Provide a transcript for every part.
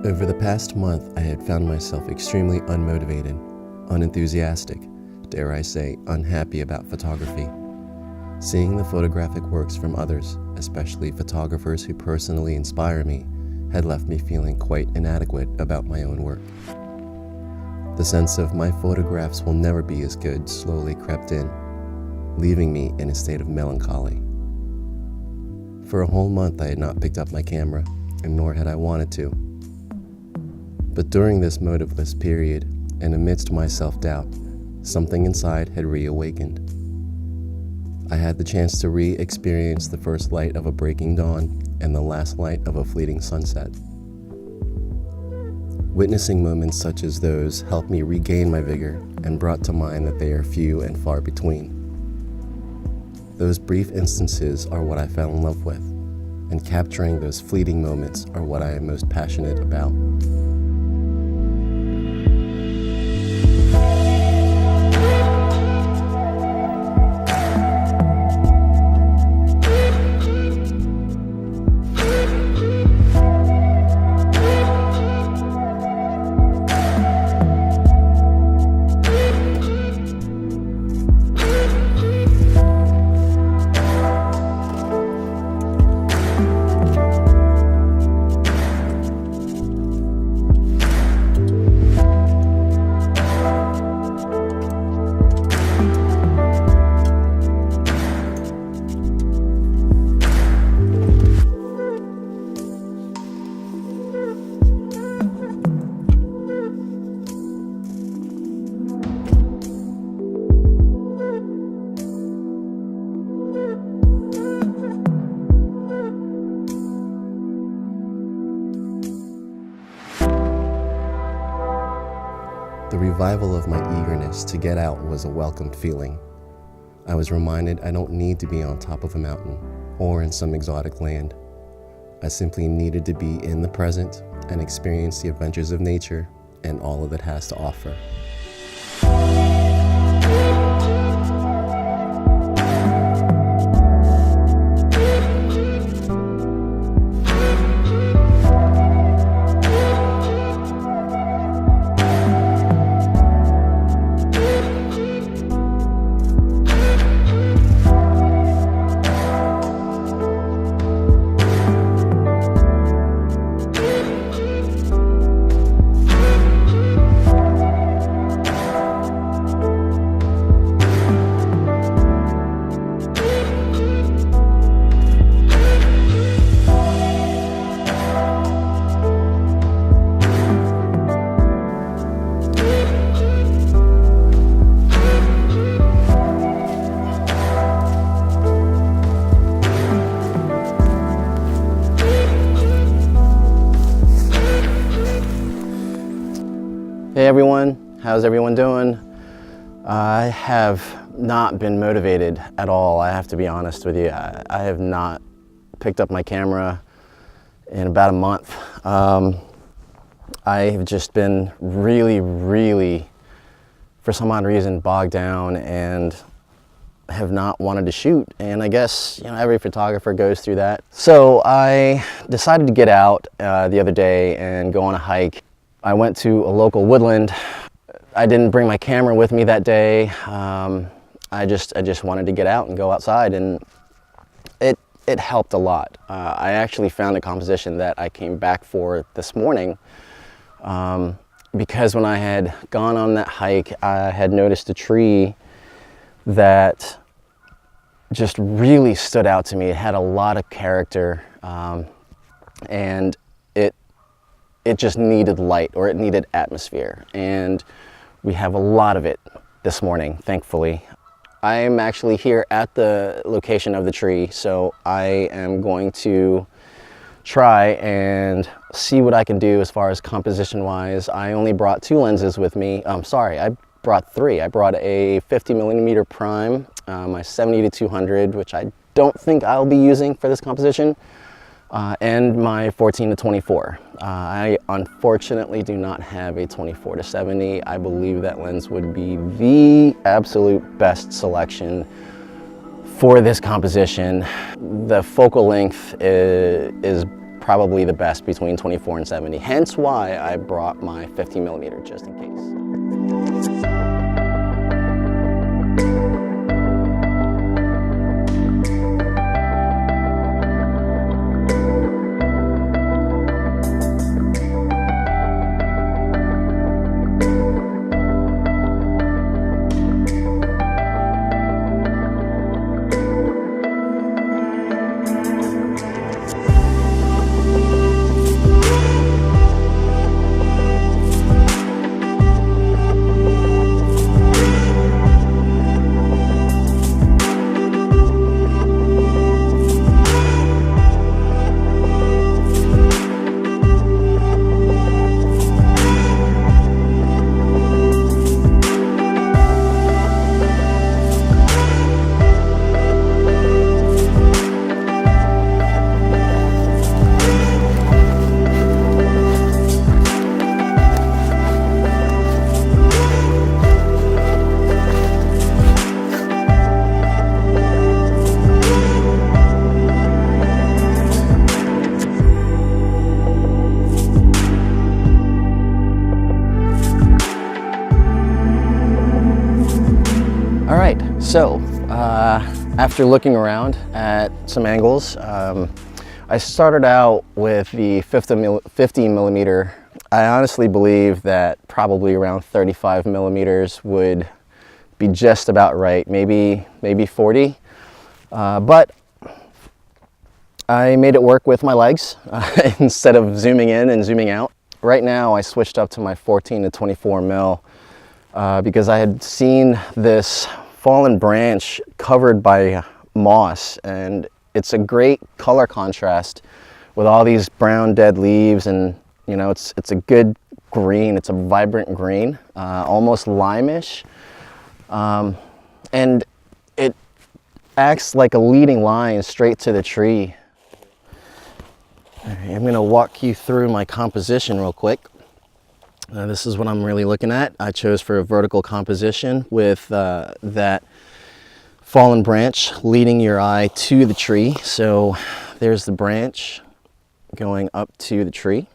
Over the past month, I had found myself extremely unmotivated, unenthusiastic, dare I say, unhappy about photography. Seeing the photographic works from others, especially photographers who personally inspire me, had left me feeling quite inadequate about my own work. The sense of my photographs will never be as good slowly crept in, leaving me in a state of melancholy. For a whole month I had not picked up my camera, and nor had I wanted to. But during this motiveless period, and amidst my self-doubt, something inside had reawakened. I had the chance to re-experience the first light of a breaking dawn and the last light of a fleeting sunset. Witnessing moments such as those helped me regain my vigor and brought to mind that they are few and far between. Those brief instances are what I fell in love with, and capturing those fleeting moments are what I am most passionate about. The revival of my eagerness to get out was a welcomed feeling. I was reminded I don't need to be on top of a mountain or in some exotic land. I simply needed to be in the present and experience the adventures of nature and all of it has to offer. Hey everyone, how's everyone doing? I have not been motivated at all, I have to be honest with you. I have not picked up my camera in about a month. I have just been really, for some odd reason, bogged down and have not wanted to shoot. And I guess, every photographer goes through that. So I decided to get out the other day and go on a hike. I went to a local woodland. I didn't bring my camera with me that day. I just wanted to get out and go outside, and it helped a lot. I actually found a composition that I came back for this morning because when I had gone on that hike, I had noticed a tree that just really stood out to me. It had a lot of character, and it just needed light, or it needed atmosphere, and we have a lot of it this morning, thankfully. I am actually here at the location of the tree, so I am going to try and see what I can do as far as composition wise. I only brought 2 lenses with me. Sorry, I brought 3. I brought a 50mm prime, my 70-200, which I don't think I'll be using for this composition, and my 14-24. I unfortunately do not have a 24-70. I believe that lens would be the absolute best selection for this composition. The focal length is probably the best between 24 and 70. Hence why I brought my 50mm just in case. So, after looking around at some angles, I started out with the 50mm. I honestly believe that probably around 35mm would be just about right, maybe 40. But I made it work with my legs instead of zooming in and zooming out. Right now I switched up to my 14 to 24mm because I had seen this fallen branch covered by moss, and it's a great color contrast with all these brown dead leaves, and you know, it's a good green. It's a vibrant green, almost lime-ish, and it acts like a leading line straight to the tree. I'm going to walk you through my composition real quick. This is what I'm really looking at. I chose for a vertical composition with that fallen branch leading your eye to the tree. So there's the branch going up to the tree.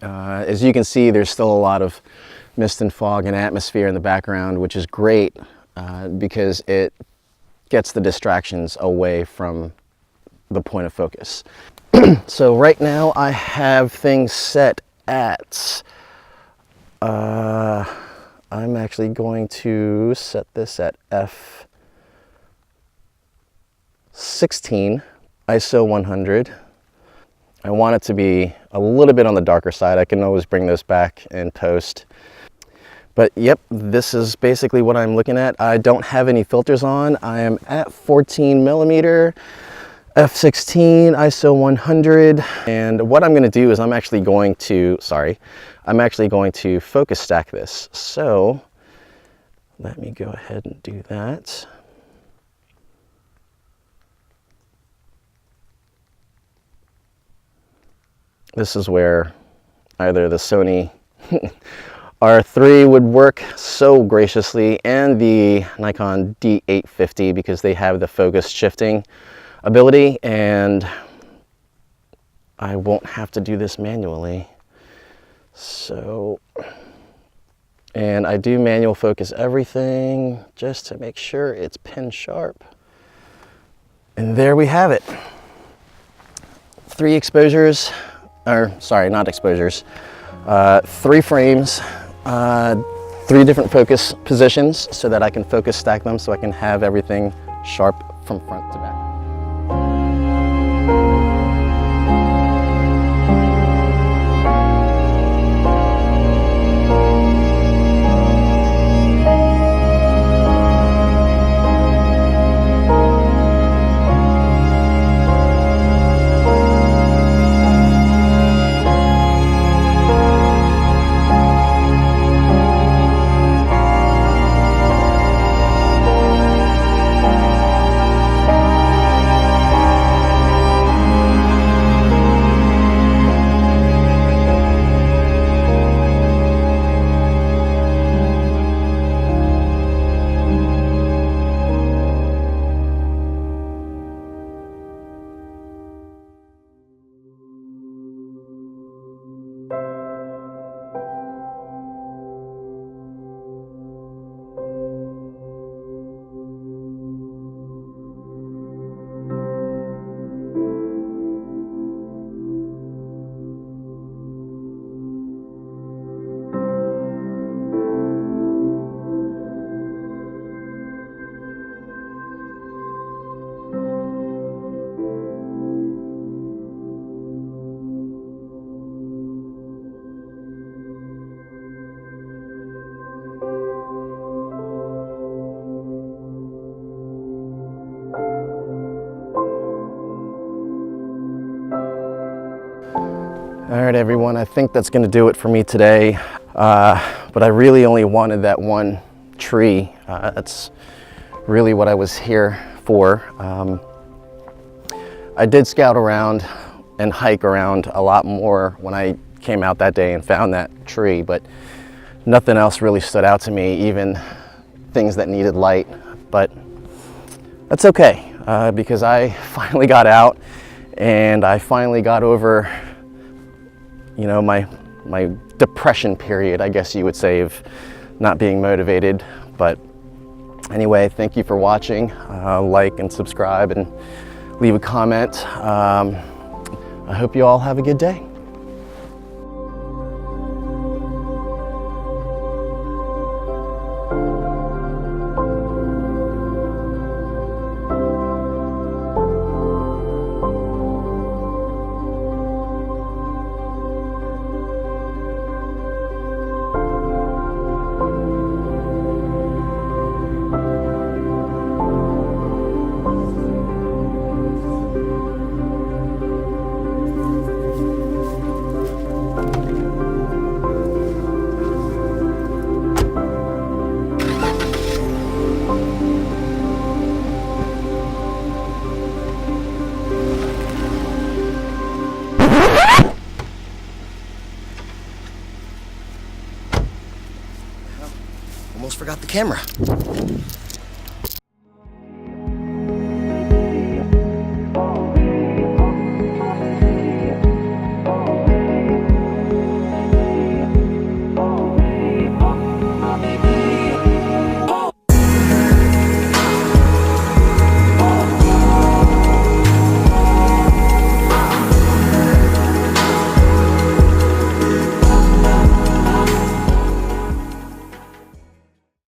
As you can see, there's still a lot of mist and fog and atmosphere in the background, which is great because it gets the distractions away from the point of focus. So right now I have things set at I'm actually going to set this at f16 ISO 100. I want it to be a little bit on the darker side. I can always bring this back in post. But yep, this is basically what I'm looking at. I don't have any filters on. I am at 14mm, f16 ISO 100, and what I'm going to do is I'm actually going to focus stack this. So let me go ahead and do that. This is where either the Sony R3 would work so graciously, and the Nikon D810, because they have the focus shifting ability, and I won't have to do this manually. So, and I do manual focus everything just to make sure it's pin sharp. And there we have it. 3 exposures, or sorry, not exposures, 3 frames, 3 different focus positions so that I can focus stack them, so I can have everything sharp from front to back. All right, everyone, I think that's gonna do it for me today. But I really only wanted that one tree. That's really what I was here for. I did scout around and hike around a lot more when I came out that day and found that tree, but nothing else really stood out to me, even things that needed light. But that's okay, because I finally got out and I finally got over, you know, my depression period, I guess you would say, of not being motivated. But anyway, thank you for watching. Like and subscribe and leave a comment. I hope you all have a good day. Almost forgot the camera.